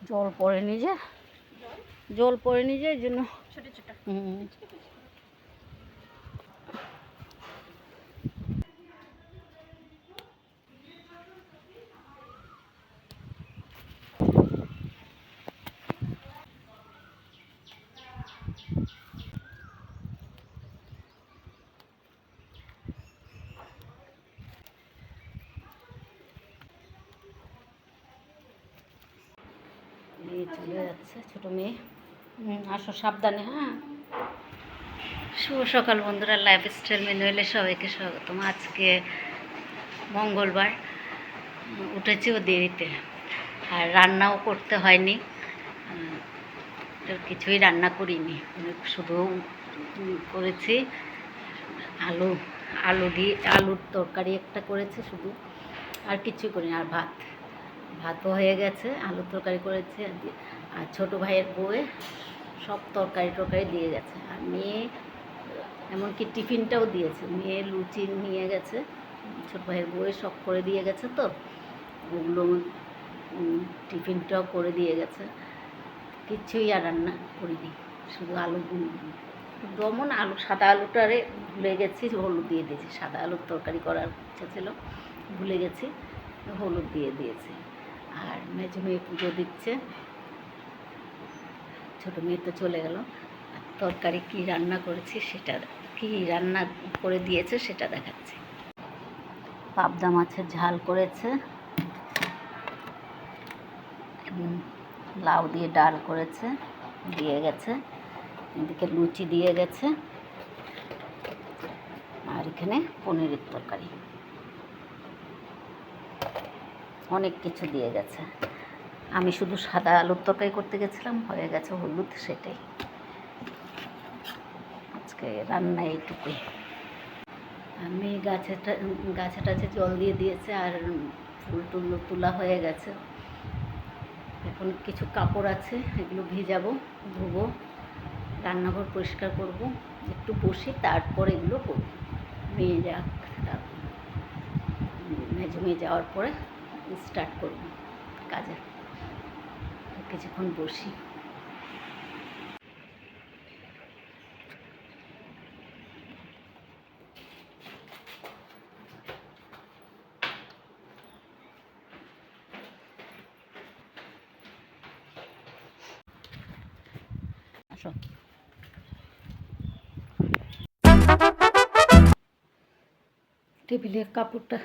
জল পড়েনি যে, জল পড়েনি যে এই জন্য ছোট ছোট। চলে যাচ্ছে ছোট মেয়ে। আসো সাবধানে। হ্যাঁ, শুভ সকাল বন্ধুরা, লাইফস্টাইল ম্যানুয়ালে সবাইকে স্বাগতম। আজকে মঙ্গলবার, উঠেছিও দেরিতে আর রান্নাও করতে হয়নি, কিছুই রান্না করিনি, শুধু করেছি আলুর তরকারি একটা করেছি শুধু, আর কিছুই করিনি। আর ভাতও হয়ে গেছে, আলুর তরকারি করেছে। আর ছোটো ভাইয়ের বউয়ে সব তরকারি দিয়ে গেছে। আর মেয়ে এমনকি টিফিনটাও দিয়েছে, মেয়ে লুচি নিয়ে গেছে, ছোটো ভাইয়ের বউয়ে সব করে দিয়ে গেছে। তো ওগুলো টিফিনটাও করে দিয়ে গেছে, কিচ্ছুই আর রান্না করিনি, শুধু সাদা আলুটারে ভুলে গেছি, হলুদ দিয়ে দিয়েছি। সাদা আলুর তরকারি করার ইচ্ছা ছিল, ভুলে গেছি, হলুদ দিয়ে দিয়েছি। আর মেজো মেয়ে পুজো দিচ্ছে, ছোটো মেয়ে তো চলে গেল। তরকারি কি রান্না করেছি সেটা, কি রান্না করে দিয়েছে সেটা দেখাচ্ছি। পাবদা মাছের ঝাল করেছে, লাউ দিয়ে ডাল করেছে, দিয়ে গেছে। এদিকে লুচি দিয়ে গেছে, আর এখানে পনিরের তরকারি, অনেক কিছু দিয়ে গেছে। আমি শুধু সাদা আলুর তরকারি করতে গেছিলাম, হয়ে গেছে হলুদ, সেটাই আজকে রান্না এইটুকুই। আমি গাছে টাছে জল দিয়ে দিয়েছে, আর ফুল তোলা হয়ে গেছে। এখন কিছু কাপড় আছে, এগুলো ভিজাবো, ধুবো, রান্নাঘর পরিষ্কার করব, একটু বসি, তারপর এগুলো করবো। মেয়ে মেয়ে যাওয়ার পরে স্টার্ট করব কাজে, কিছুক্ষণ বসি। আসো, টেবিলের কাপড়টা,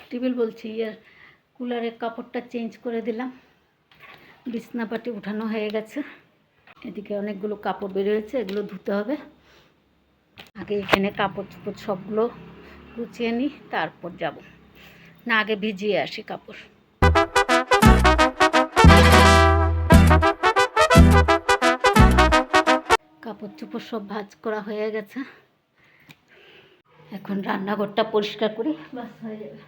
টেবিল বলছি, কুলারের কাপড়টা চেঞ্জ করে দিলাম, বিছনাপাটি উঠানো হয়ে গেছে। এদিকে অনেকগুলো কাপড় বেরিয়েছে, এগুলো ধুতে হবে। আগে এখানে কাপড় চোপড় সবগুলো গুছিয়ে নিই, তারপর যাব। না, আগে ভিজিয়ে আসি কাপড়। কাপড় চোপড় সব ভাঁজ করা হয়ে গেছে, এখন রান্নাঘরটা পরিষ্কার করি, বাস হয়ে যাবে।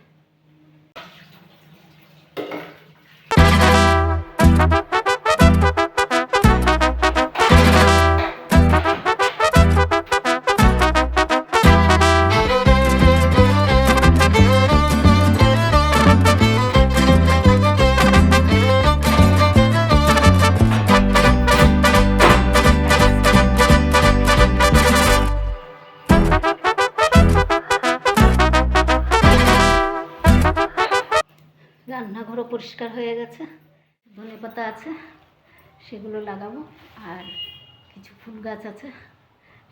রান্নাঘরও পরিষ্কার হয়ে গেছে, ধনেপাতা আছে, সেগুলো লাগাবো। আর কিছু ফুল গাছ আছে,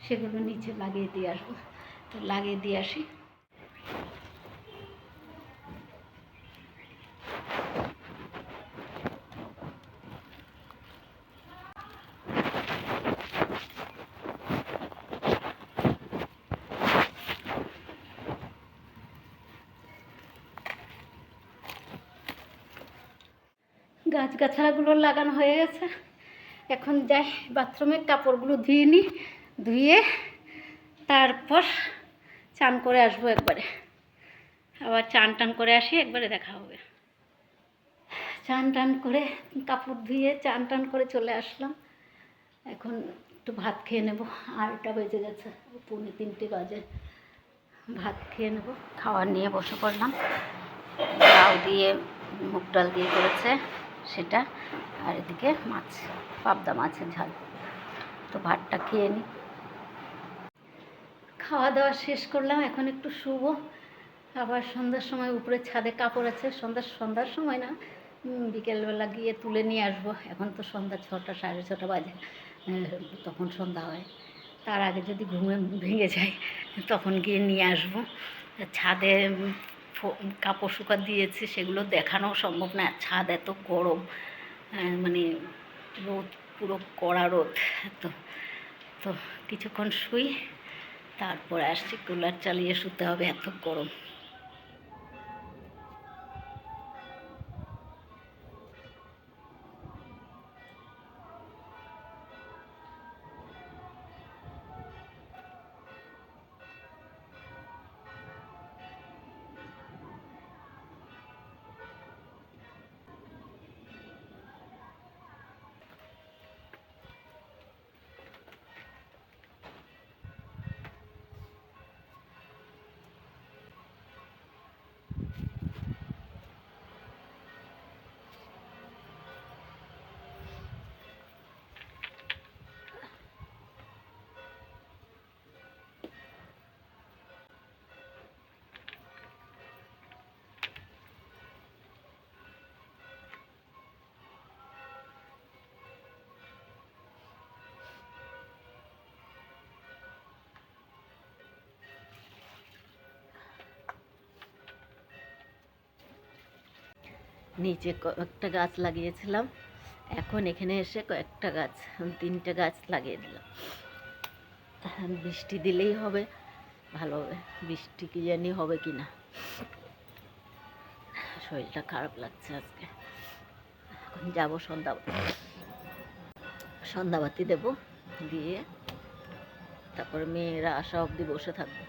সেগুলো নিচে লাগিয়ে দিয়ে আসবো, তো লাগিয়ে দিয়ে আসি। গাছগাছালাগুলো লাগানো হয়ে গেছে, এখন যাই বাথরুমের কাপড়গুলো ধুয়ে নিই, ধুয়ে তারপর চান করে আসবো একবারে। আবার চান টান করে আসি, একবারে দেখা হবে। চান টান করে, কাপড় ধুয়ে চান টান করে চলে আসলাম। এখন একটু ভাত খেয়ে নেব, 2:30 বেজে গেছে, 2:45 বাজে। ভাত খেয়ে নেব, খাওয়ার নিয়ে বসে পড়লাম। লাউ দিয়ে মুগ ডাল দিয়ে করেছে, সেটা, আর এদিকে মাছ, পাবদা মাছের ঝাল। তো ভাতটা খেয়ে নিই। খাওয়া দাওয়া শেষ করলাম, এখন একটু শুবো। আবার সন্ধ্যার সময় উপরে ছাদে কাপড় আছে, সন্ধ্যার সময় না, বিকেলবেলা গিয়ে তুলে নিয়ে আসবো। এখন তো সন্ধ্যা 6টা 6:30 বাজে, তখন সন্ধ্যা হয়। তার আগে যদি ঘুমে ভেঙে যায় তখন গিয়ে নিয়ে আসবো। ছাদে কাপড় শুকা দিয়েছে, সেগুলো দেখানোও সম্ভব না, ছাদ এত গরম, মানে রোদ, পুরো কড়া রোদ। তো তো কিছুক্ষণ শুই, তারপরে আসছি। কুলার চালিয়ে শুতে হবে, এত গরম। নিচে কয়েকটা গাছ লাগিয়েছিলাম, এখন এখানে এসে কয়েকটা গাছ, 3টে গাছ লাগিয়ে দিলাম। বৃষ্টি দিলেই হবে, ভালো হবে। বৃষ্টি কি জানি হবে কি না, শরীরটা খারাপ লাগছে আজকে। এখন যাবো সন্ধ্যাবাতি দেবো, দিয়ে তারপরে মেয়েরা আসা অবধি বসে থাকবো।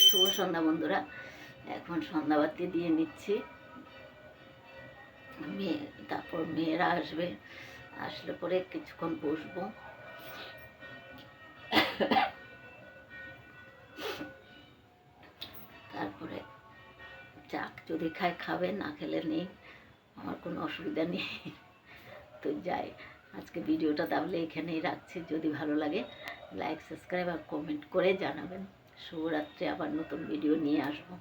শুভ সন্ধ্যা বন্ধুরা, এখন সন্ধ্যাবাতি দিয়ে নিচ্ছি। তারপর মেয়েরা আসবে, আসলে পরে কিছুক্ষণ বসবো। তারপরে চা যদি খায় খাবে, না খেলে নেই, আমার কোনো অসুবিধা নেই। তো যাই, আজকে ভিডিওটা তাহলে এখানেই রাখছি। যদি ভালো লাগে লাইক, সাবস্ক্রাইব আর কমেন্ট করে জানাবেন। শুভরাত্রি, আবার নতুন ভিডিও নিয়ে আসবো।